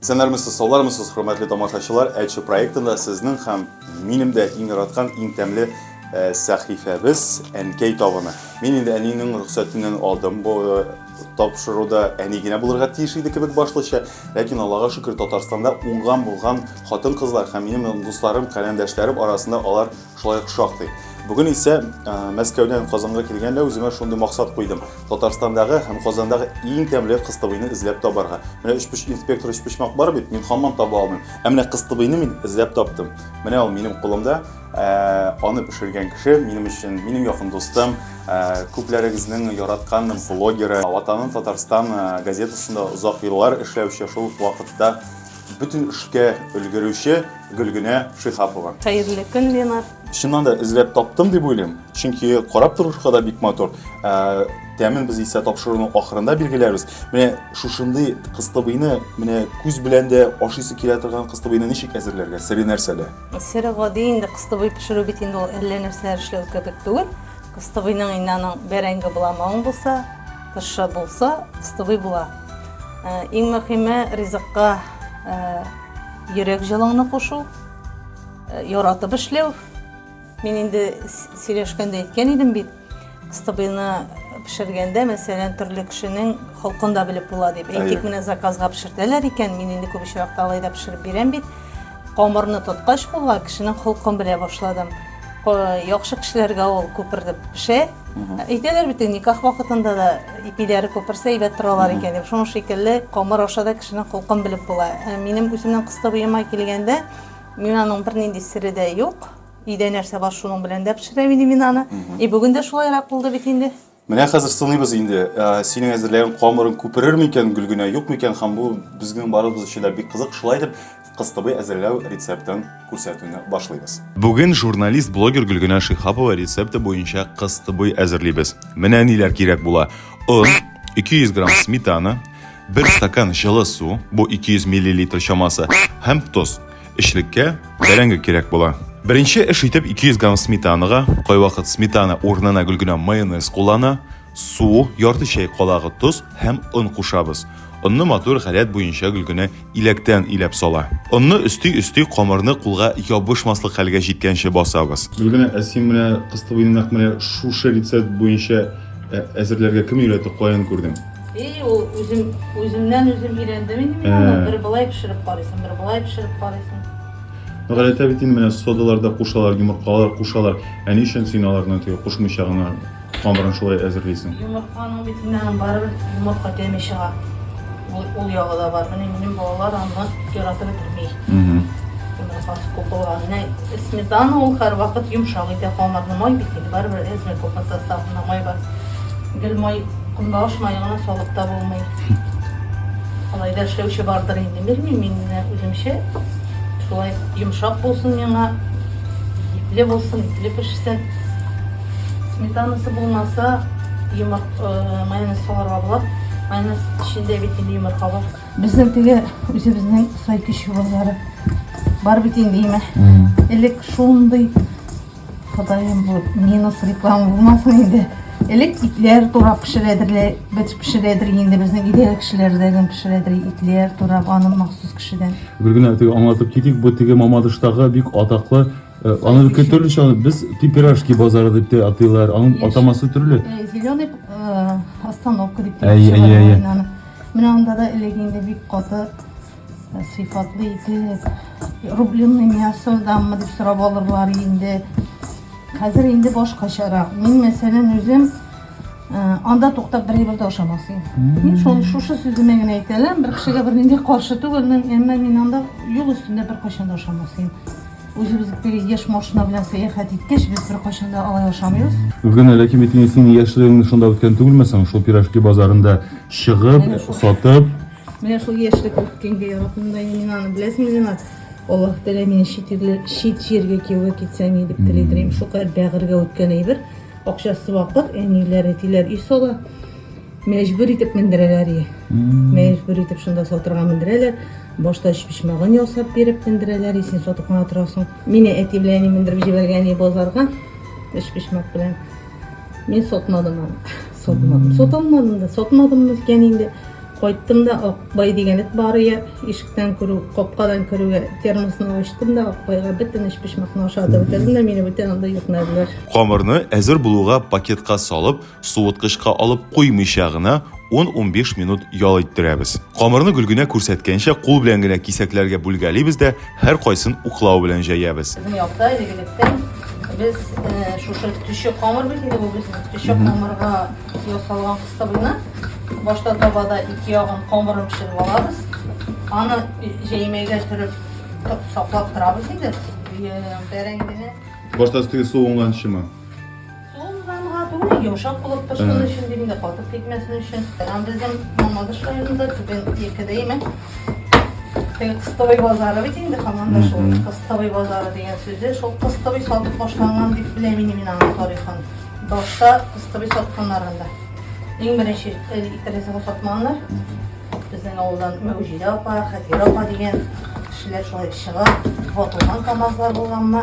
Сәнәр мисез, саулар мисез, хөрмәтле тамашачылар, Әйтші проектында сезнең һәм минем дә иң яраткан, иң тәмле сәхифәбез Әнкәй табыны. Мин инде әнинең рөхсәтеннән алдым бу тапшыруда әни генә булырга тиеш иде кебек башлыча, ләкин Аллага шөкер Татарстанда уңган булган хатын-кызлар һәм минем дусларым, каләмдәшләрем арасында алар шулай шактый. Бүген исә Мәскәүдән Казанга килгәндә үземә шундый максат куйдым. Татарстандагы һәм Казандагы иң тәмле кыстыбыйны эзләп табарга. Менә өчпеш инспектор өчпешмак бар бит, мин һаман таба алмыйм. Ә менә кыстыбыйны мин эзләп таптым. Менә ул минем кулымда. Аны пешергән кеше минем өчен, минем якын дустым, күпләрегезнең яраткан блогеры, Ватанын Татарстан газетасында озак еллар эшләүче, шул вакытта bütün эшкә өлгерүче Гөлгенә Шихапова. Хәерле көн, Ленар. Чыннан да эзләп таптым дип уйлыйм. Чөнки карап торырга да бик матур. Тәмин без исә тапшыруның ахырында билгеләрбез. Менә шушындый кыстыбыйны, менә күз белән дә ашыйсы килә торган кыстыбыйны ничек әзерләргә? Сире нәрсәдә? Сире гади инде кыстыбый пешерү бит инде ул әллә нәрсәләр эшләү кебек түгел. Кыстыбыйның иннән бәрәңге буламагың булса, тышы булса, кыстыбый була. Иң мөһиме ризыкка йөрәк җылыңны кушу, яратып эшләү. Мин инде сөйләшкәндә әйткән идем бит, кыстыбыйны пешергәндә, мәсәлән, төрле кешенең холкында белеп була дип. Әйтик, менә заказга пешертәләр икән, мин инде күп очракта алайда пешереп бирәм бит. Камырны тоткач кулга кешенең холкын белә башладым. Яхшы кешеләргә ул күпердеп пешә. Әйтәләр бит, никах вакытында да ипиләре күперсә әйбәт торалар икән дип. Шуның шикелле камыр ашада кешенең холкын белеп була. Минем үземнең кыстыбыема килгәндә, мин аның бернинди сире дә юк. Идә нәрсә бар, шуның белән дә пешерәм инде мин аны. Бүген дә шулайрак булды бит инде. Менә хәзер сыныйбыз инде. Синең әзерләгән камырын күперер микән, Гөлгенә, юк микән һәм бу безнең барыбыз өчен дә бик кызык. Шулай дип кыстыбый әзерләү рецептын күрсәтүне башлыйбыз. Бүген журналист, блогер Гөлгенә Шихапова рецепты буенча кыстыбый әзерлибез. Менә ниләр кирәк була. 200 грамм сметана, 1 стакан җылы су, бу 200 мл чамасы, һәм тоз. Эшлеккә бәрәңге кирәк була. Беренче эш итеп 200 грамм сметанага, кайвакыт сметана урынына Гөлгенә майонез куллана, су, ярты чәй калагы туз һәм он кушабыз. Онны матур хәләт буенча Гөлгенә иләктән иләп сала. Онны өсти камырны кулга ябышмаслык хәлгә җиткәнче басабыз. Гөлгенә, син менә кыстыбыйны нәкъ менә шушы рецепт буенча әзерләргә кем өйрәтеп каян күрдең? Ул үземнән өйрәндем инде. Бер булай пешереп карыйсың, бер булай пешереп карыйсың. Гадәттә бит инде менә содаларда кушалар, йомыркалар кушалар. Ни өчен син аларны теге кушмыйча гына камырын шулай әзерлисең? Йомырканың битеннән барыбер йомырка тәме чыга. Ул ягы да бар. Минем балалар аны яратып бетерми. Йомыркасы күп булган. Сметана ул һәр вакыт йомшак итә камырны, май бит инде барыбер әзмә күп составына май бар. Гел май кунбаш майына салып та булмый. Алайда эшләүче бардыр инде. Белмим, мин үземчә шулай йомшак булсын яңа, ипле булсын, ипле пешсен. Сметанасы булмаса, майонез салырга була. Майонез эчендә бит инде йомырка бар. Безнең теге үзебезнең сайкы чыбыклары бар бит инде име. Элек шундый Ходаем бу минус реклама булмасын инде. Элек итләр турап пешерәдерләр, пешерәдер инде безнең идея кешеләрдән пешерәдер итләр турап аны махсус кешедән. Гөлгенә, теге аңлатып китик, бу теге Мамадыштагы бик атаклы, аны төрлечә без пирожки базары дип тә атыйлар, аның атамасы төрле. Зеленый остановка дип тә. Менә анда да элек инде бик каты сыйфатлы итеп, рубленый мясоданмы дип сорап алырлар инде. Хәзер инде башкачарак. Мин мәсәлән үзем анда туктап бер дә ашамасым. Мин шушы сүземә генә әйтәләр, бер кешегә бернинди каршы түгел, әмма мин анда юл өстендә бер кашан да ашамасым. Үзебез яшь машина белән сәяхәт иткәч, без бер кашан да алай ашамыйбыз. Гөлгенә, ләкин бит син яшьлегеңне шунда үткән түгелмәсәң, шул пирожки базарында чыгып, сатып. Менә шул яшьлек үткәнгә яратымда мин аны беләсезме? Аллаһ Тәгалә мине шит җиргә кияүгә китсәм дип теләдем. Шул кадәр бәгыргә үткән әйбер. Акчасы вакыт, әниләр әтиләр үй сала. Мәҗбүр итеп мендерәләр. Мәҗбүр итеп шунда сатырга мендерәләр. Башта пишмагын ясап биреп мендерәләр. Син сатып кына торасың. Мине әти белән мендереп җибәргән базарга. Пишмак белән. Мин сатмадым аны. Сатмадым да, сатмадым икән инде. Кайттым да Акбай дигән эт бар иде. Ишектән керү, капкадан керүгә термосны ачтым да Акбайга бөтен эш пешмәкне ашатып бетердем дә мине бөтен анда йөкмәделәр. Камырны әзер булуга пакетка салып, суыткычка алып куймыйча гына 10-15 минут ял иттерәбез. Камырны Гөлгенә күрсәткәнчә кул белән генә кисәкләргә бүлгәлибез дә һәр кайсын уклау белән җәябез. Безнең якта дигәндә biz шушы төшө камыр бит инде бу безнең төшө камырга ясалган кыстабыйны башта табада ике ягын камырын пешереп алабыз. Аны җәймәгә төреп саклап торабыз инде. Бәрәңгене Башта үстеге суынганчымы? Суынганга түгел, йомшак булып пешкән өчен димдә катып текмәсен өчен. Безнең Мамадыш районында түбән екедәйме? Кыстабый базары бит инде һаман да шул. Кыстабый базары дигән сүзе шул кыстабый сатып башланган дип беләм мин аның тарихын. Башта кыстабый сатканнарында. Иң беренче итерезгә сатманнар. Безнең авылдан Мәүҗидә апа, Хәтирә апа дигән кешеләр шулай чыгып, ватылган камазлар булганмы,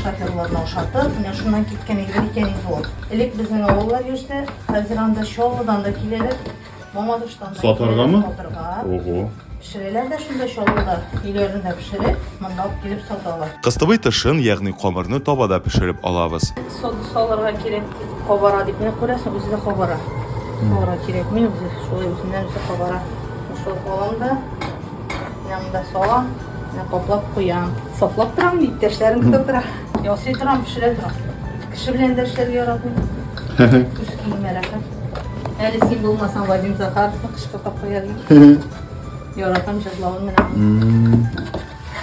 шоферларны ашатып, менә шуннан киткән иде икән инде ул. Элек безнең авыллар йөрсә, хәзер анда Чаллыдан да киләләр. Мамадыштан да. Сатаргамы? Сатарга. Ого. Пешерәләр дә шунда Чаллыда, өйләрендә пешереп, монда алып килеп саталар. Кыстыбый тышын, ягъни камырны табада пешереп алабыз. Салырга кирәк, кабара дип менә күрәсең, үзе дә кабара. Кабара кирәк, мин үзе шулай үзеннән үзе кабара. Шул калам да, янында салам, менә каплап куям. Саклап торам, иптәшләрем көтеп тора. Ясый торам, пешерә торам. Кеше белән дә эшләргә яратмый. Үз киемнәр рәхәт. Әле син булмасаң, Вадим Захаровны кычкыртып куяр идем. Яратам җырлавын менә.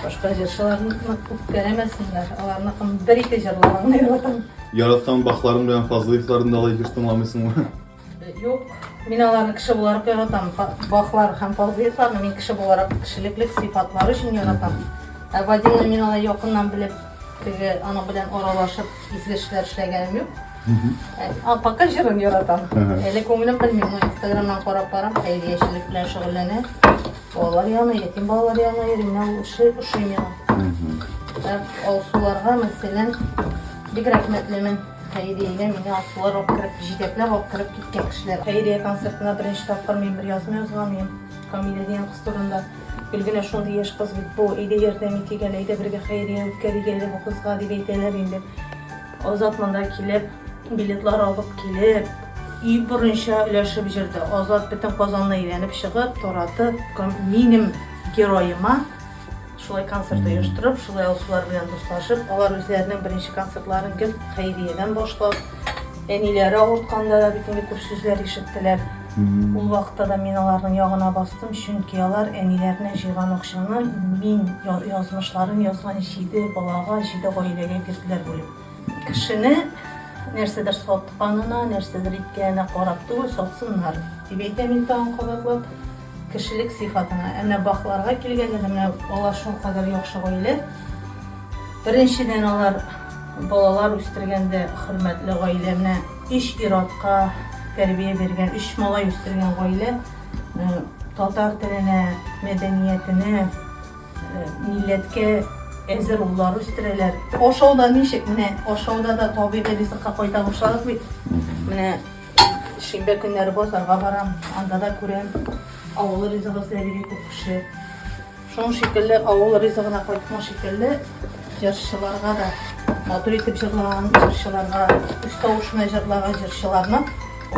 Башка җырчыларны күп күрәмәсеннәр. Аларны кем бер-ике җырлавын яратам. Яраткан бакларың белән фазлыйкларны алай бир тыңламыйсыңмы? Юк, мин аларны кеше буларак яратам. Баклар һәм фазлыйкларны мин кеше буларак кешелеклек сыйфатлары өчен яратам. Вадимны мин алай якыннан белеп, теге аның белән аралашып изге эшләр эшләгәнем юк. Пока җырын яратам. Әле күңелем белмим, Instagram'dan карап барам, хәйриячелек белән шөгыльләнә. Балалар янына, ятим балалар янына йөрим, ушый миңа. Алсуларга, мәсәлән, бик рәхмәтлемен. Хәйриягә мине алсулар алып кереп, җитәкләп алып кереп киткән кешеләр. Хәйрия концертына беренче тапкыр мин бер язма язган идем. Камилә дигән кыз турында. Гөлгенә шундый яшь кыз бит бу, әйдә ярдәм итегән, әйдә бергә хәйрия үткәргәле бу кызга дип әйтәләр инде. Азат монда килеп, билетлар алып килеп, и беренче өләшеп җирде. Азат бөтен Казанны өйрәнеп чыгып, таратып, минем героема шулай концерт оештырып, шулай алсулар белән дуслашып, алар үзләренең беренче концертларын гел Хәйриядән башлап, әниләре авыртканда да бит инде күп сүзләр ишеттеләр. Ул вакытта да мин аларның ягына бастым, чөнки алар әниләренә җыйган акчаны мин язмышларын язган 7 балага, 7 гаиләгә бирделәр бүлеп. Кешене нәрсәдер сатканына, нәрсәдер иткәненә карап түгел, сатсыннар. Дип әйтәм мин тагын кабатлап, кешелек сыйфатына. Әмма бакларга килгәндә менә алар шул кадәр яхшы гаилә. Беренчедән алар балалар үстергәндә хөрмәтле гаиләне, иш иратка тәрбия биргән, 3 малай үстергән гаилә, татар теленә, мәдәниятенә, милләткә әзер уллар үстерәләр. Ашауда ничек? Менә ашауда да табигый ризыкка кайта башладык бит. Менә шимбә көннәре базарга барам, анда да күрәм. Авыл ризыгы сәбили күп кеше. Шуның шикелле авыл ризыгына кайтма шикелле җырчыларга да, матур итеп җырлаган җырчыларга, үз тавышына җырлаган җырчыларны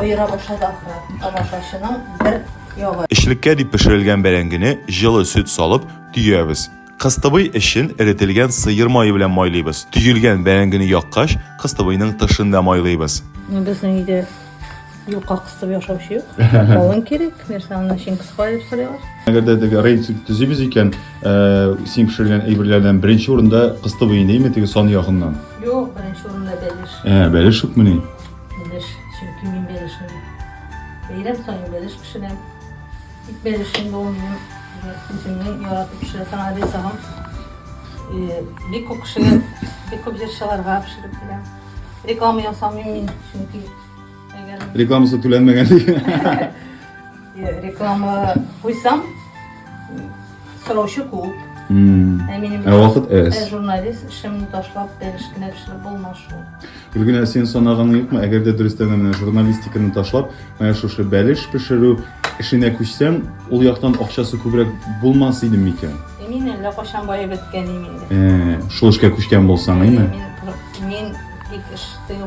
аера башлады ахыры. Тамашачының бер ягы. Эшлеккә дип пешерелгән бәрәңгене җылы сөт салып төябез. Кыстыбый өчен эретелгән сыер майы белән майлыйбыз. Төелгән бәрәңгене яккач, кыстыбыйның тышын да майлыйбыз. Безнең өйдә юкка кыстып яшаучы юк. Калын кирәк, нәрсә аны өчен кыска дип сорыйлар. Әгәр дә рейтинг төзибез икән, син пешергән әйберләрдән беренче урында кыстыбый инде теге сан ягыннан. Юк, беренче урында бәлеш. Бәлеш күпме? Бәлеш, чөнки мин бәлешне. Бәйрәм сайын бәлеш пешерәм. Бәлешне ул минем үземнең яратып пешерәм ризыгым. Бик күп кешегә, бик күп җырчыларга пешереп бирәм. Реклама ясамыйм мин, чөнки Рекламасы түләнмәгән диген. Реклама куйсам, сораучы күп. Вакыт әз. Журналист эшемне ташлап, бәлеш кенә пешереп булмас шул. Гөлгенә, син санаганың юкмы? Әгәр дә дөрестән менә журналистиканы ташлап, менә шушы бәлеш пешерү кешене күчсәң, ул яктан акчасы күбрәк булмас иде микән? Мин әллә качан бая беткәнем инде. Шул эшкә күчкән булсаң, әйме? Мин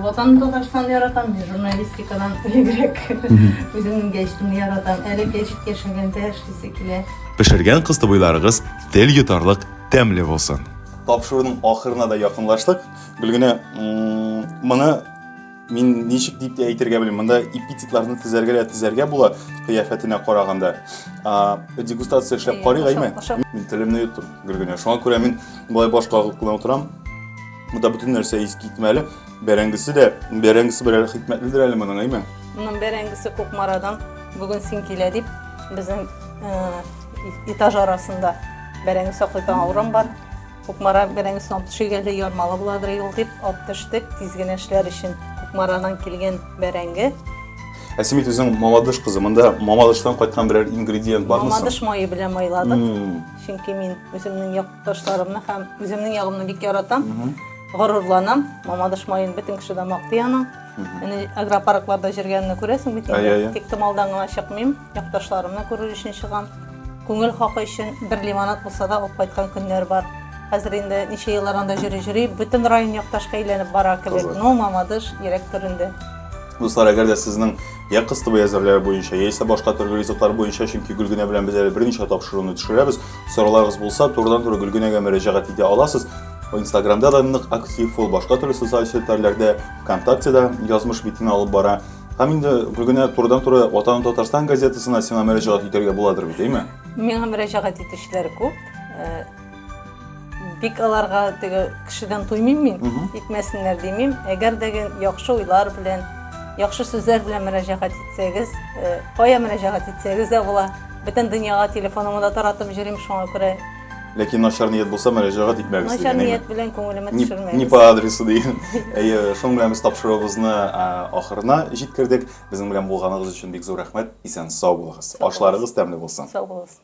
ватан Татарстан яратам, журналистикадан элегрәк үземнең гәҗитемне яратам. Әле гәҗит яшәгәндә эшлисе килә. Пешергән кыстыбыйларыгыз тел йотарлык тәмле булсын. Тапшыруның ахырына да якынлаштык. Гөлгенә, моны мин ничек дип әйтергә белмим. Монда эпитетларны тизәргә була кыяфәтенә караганда. Дегустация эшләп карыйк, әйме? Мин телемне йоттым, Гөлгенә. Шуңа күрә мин болай баш кагып кына утырам. Монда бөтен нәрсә искә китмәле. Бәрәңгесе берәр хикмәтледер әле моның, әйме? Моның бәрәңгесе Кукмарадан бүген син килә дип безнең этаж арасында бәрәңге саклыйтан авырым бар. Кукмара бәрәңгесен алып төшергәле ярмалы буладыр юл дип алып төштек тиз генә эшләр өчен. Кукмарадан килгән бәрәңге. Син үзең мамадыш кызы, монда мамадыштан кайткан берәр ингредиент бармы? Мамадыш мае белән майладык. Чөнки мин үземнең якташларымны һәм үземнең ягымны бик яратам. Горурланам. Мамадыш майын бөтен кеше дә мактый аның. Әне агропаркларда җиргәнне күрәсең бит инде. Тик томалдан гына чыкмыйм. Якташларымны күрер өчен чыгам. Күңел хакы өчен бер лимонад булса да алып кайткан көннәр бар. Хәзер инде ничә еллар анда йөри, бөтен район якташка әйләнеп бара кебек. Ну, Мамадыш йөрәк түрендә. Дуслар, әгәр дә сезнең я кыстыбы әзерләре буенча, яисә башка төрле ризыклар буенча, чөнки Гөлгенә белән без әле берничә тапшыруны төшерәбез. Сорауларыгыз булса, турыдан-туры Гөлгенәгә мөрәҗәгать итә аласыз. Инстаграмда да нык актив ул, башка төрле социаль челтәрләрдә, ВКонтактеда язмыш битен алып бара. Һәм инде Гөлгенә турыдан-туры Ватан Татарстан газетасына сиңа мөрәҗәгать итәргә буладыр бит, әйме? Миңа мөрәҗәгать итүчеләр күп. Бик аларга теге кешедән туймыйм мин, итмәсеннәр димим. Әгәр дә яхшы уйлар белән, яхшы сүзләр белән мөрәҗәгать итсәгез, кая мөрәҗәгать итсәгез дә була. Бөтен дөньяга телефонымны да таратып йөрим, шуңа күрә. Ләкин начар ният булса мөрәҗәгать итмәгез. Начар ният белән күңелемә төшермәгез. Не по адресу дигән. Шуның белән без тапшыруыбызны ахырына җиткердек. Безнең белән булганыгыз өчен бик зур рәхмәт. Исән сау булыгыз. Ашларыгыз тәмле булсын. Сау булыгыз.